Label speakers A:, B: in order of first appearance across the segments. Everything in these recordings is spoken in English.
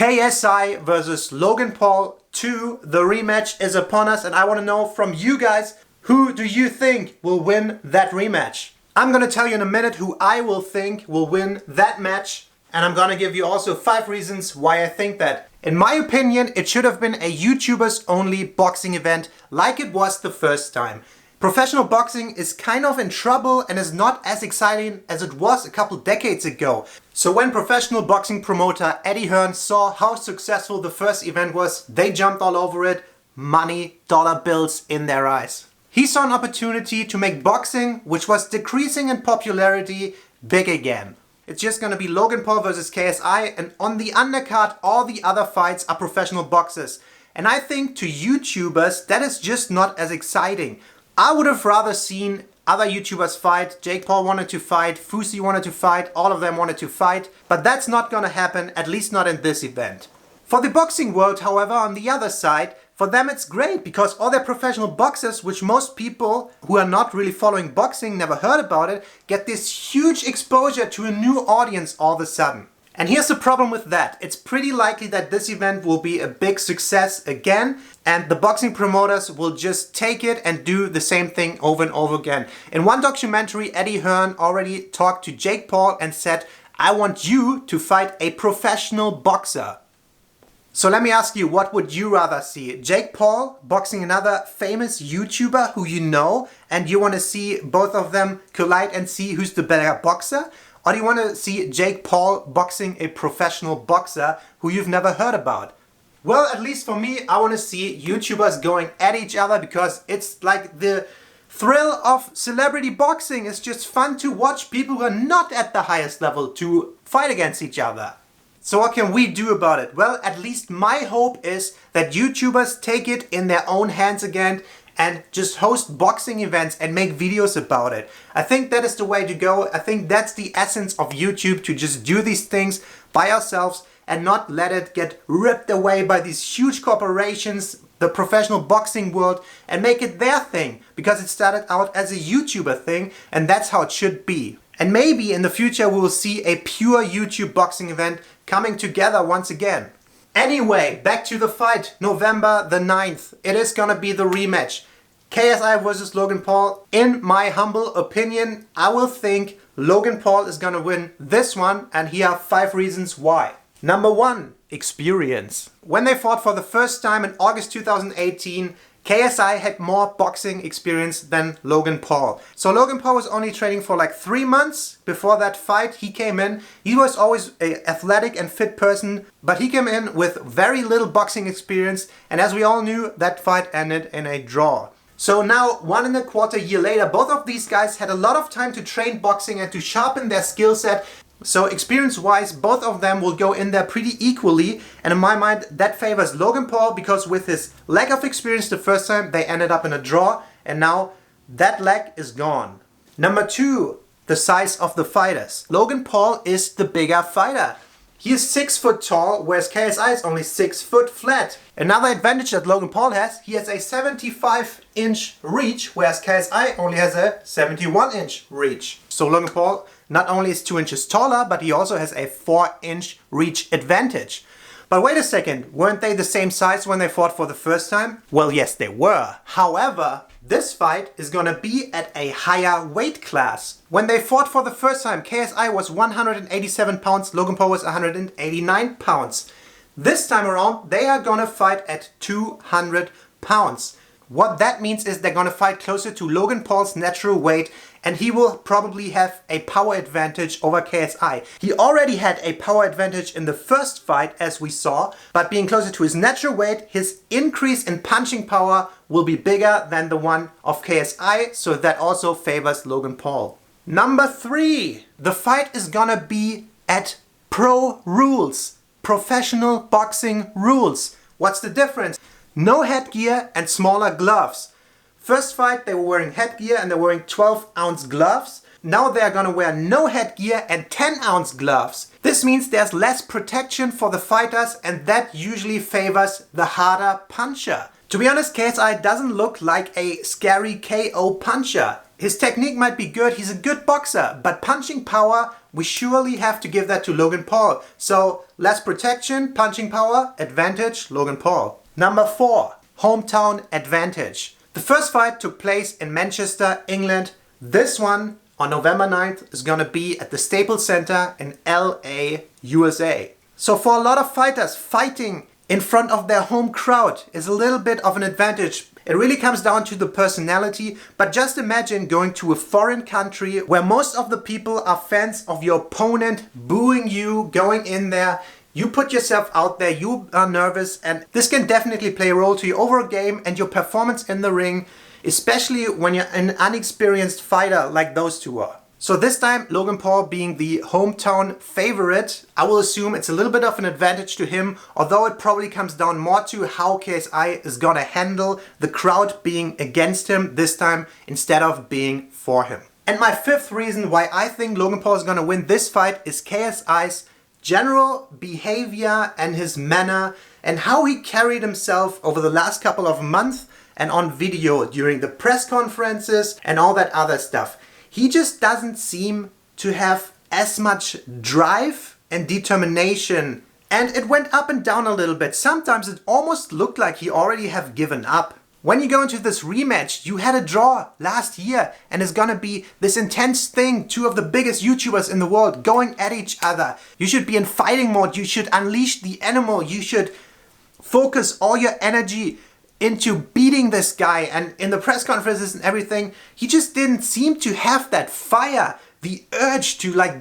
A: KSI versus Logan Paul 2. The rematch is upon us, and I want to know from you guys, who do you think will win that rematch? I'm going to tell you in a minute who I will think will win that match, and I'm going to give you also 5 reasons why I think that. In my opinion, it should have been a YouTubers only boxing event like it was the first time. Professional boxing is kind of in trouble and is not as exciting as it was a couple decades ago. So when professional boxing promoter Eddie Hearn saw how successful the first event was, they jumped all over it, money, dollar bills in their eyes. He saw an opportunity to make boxing, which was decreasing in popularity, big again. It's just gonna be Logan Paul versus KSI, and on the undercard all the other fights are professional boxers. And I think to YouTubers that is just not as exciting. I would have rather seen other YouTubers fight. Jake Paul wanted to fight, Fusi wanted to fight, all of them wanted to fight. But that's not gonna happen, at least not in this event. For the boxing world, however, on the other side, for them it's great because all their professional boxers, which most people who are not really following boxing never heard about it, get this huge exposure to a new audience all of a sudden. And here's the problem with that. It's pretty likely that this event will be a big success again, and the boxing promoters will just take it and do the same thing over and over again. In one documentary, Eddie Hearn already talked to Jake Paul and said, "I want you to fight a professional boxer." So let me ask you, what would you rather see? Jake Paul boxing another famous YouTuber who you know, and you want to see both of them collide and see who's the better boxer? Or do you want to see Jake Paul boxing a professional boxer who you've never heard about? Well, at least for me, I want to see YouTubers going at each other because it's like the thrill of celebrity boxing. It's just fun to watch people who are not at the highest level to fight against each other. So what can we do about it? Well, at least my hope is that YouTubers take it in their own hands again and just host boxing events and make videos about it. I think that is the way to go. I think that's the essence of YouTube, to just do these things by ourselves and not let it get ripped away by these huge corporations, the professional boxing world, and make it their thing, because it started out as a YouTuber thing and that's how it should be. And maybe in the future we will see a pure YouTube boxing event coming together once again. Anyway, back to the fight, November the 9th. It is gonna be the rematch. KSI versus Logan Paul. In my humble opinion, I will think Logan Paul is gonna win this one, and here are 5 reasons why. Number 1, experience. When they fought for the first time in August 2018, KSI had more boxing experience than Logan Paul. So Logan Paul was only training for like 3 months before that fight. He came in, he was always an athletic and fit person, but he came in with very little boxing experience, and as we all knew, that fight ended in a draw. So now, 1.25 years later, both of these guys had a lot of time to train boxing and to sharpen their skill set. So experience-wise, both of them will go in there pretty equally, and in my mind that favors Logan Paul because with his lack of experience the first time, they ended up in a draw, and now that lack is gone. Number 2, the size of the fighters. Logan Paul is the bigger fighter. He is 6 foot tall, whereas KSI is only 6 foot flat. Another advantage that Logan Paul has, he has a 75-inch reach, whereas KSI only has a 71-inch reach. So Logan Paul not only is 2 inches taller, but he also has a 4-inch reach advantage. But wait a second, weren't they the same size when they fought for the first time? Well, yes, they were. However, this fight is gonna be at a higher weight class. When they fought for the first time, KSI was 187 pounds, Logan Paul was 189 pounds. This time around, they are gonna fight at 200 pounds. What that means is they're gonna fight closer to Logan Paul's natural weight, and he will probably have a power advantage over KSI. He already had a power advantage in the first fight, as we saw, but being closer to his natural weight, his increase in punching power will be bigger than the one of KSI, so that also favors Logan Paul. Number 3, the fight is gonna be at pro rules, professional boxing rules. What's the difference? No headgear and smaller gloves. First fight they were wearing headgear and they're wearing 12-ounce gloves. Now they're gonna wear no headgear and 10-ounce gloves. This means there's less protection for the fighters, and that usually favors the harder puncher. To be honest, KSI doesn't look like a scary KO puncher. His technique might be good, he's a good boxer, but punching power, we surely have to give that to Logan Paul. So less protection, punching power, advantage, Logan Paul. Number 4, hometown advantage. The first fight took place in Manchester, England. This one on November 9th is gonna be at the Staples Center in LA, USA. So for a lot of fighters, fighting in front of their home crowd is a little bit of an advantage. It really comes down to the personality, but just imagine going to a foreign country where most of the people are fans of your opponent, booing you, going in there. You put yourself out there, you are nervous, and this can definitely play a role to your overall game and your performance in the ring, especially when you're an unexperienced fighter like those two are. So this time, Logan Paul being the hometown favorite, I will assume it's a little bit of an advantage to him, although it probably comes down more to how KSI is gonna handle the crowd being against him this time instead of being for him. And my 5th reason why I think Logan Paul is gonna win this fight is KSI's general behavior and his manner and how he carried himself over the last couple of months and on video during the press conferences and all that other stuff. He just doesn't seem to have as much drive and determination, and it went up and down a little bit. Sometimes it almost looked like he already have given up. When you go into this rematch, you had a draw last year and it's gonna be this intense thing, two of the biggest YouTubers in the world going at each other. You should be in fighting mode, you should unleash the animal, you should focus all your energy into beating this guy. And in the press conferences and everything, he just didn't seem to have that fire, the urge to like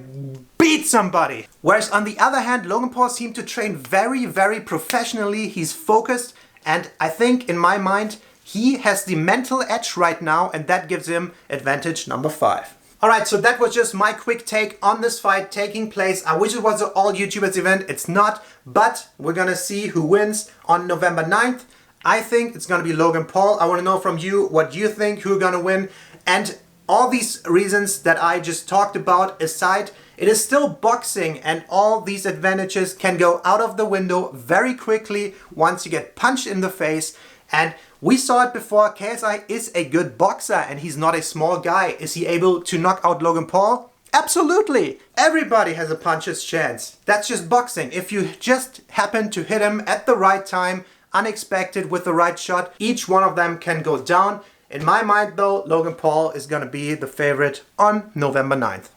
A: beat somebody. Whereas on the other hand, Logan Paul seemed to train very, very professionally. He's focused, and I think in my mind, he has the mental edge right now, and that gives him advantage number 5. Alright, so that was just my quick take on this fight taking place. I wish it was an all YouTubers event. It's not, but we're gonna see who wins on November 9th. I think it's gonna be Logan Paul. I wanna know from you what you think, who's gonna win. And all these reasons that I just talked about aside, it is still boxing, and all these advantages can go out of the window very quickly once you get punched in the face. And we saw it before, KSI is a good boxer and he's not a small guy. Is he able to knock out Logan Paul? Absolutely! Everybody has a puncher's chance. That's just boxing. If you just happen to hit him at the right time, unexpected with the right shot, each one of them can go down. In my mind though, Logan Paul is gonna be the favorite on November 9th.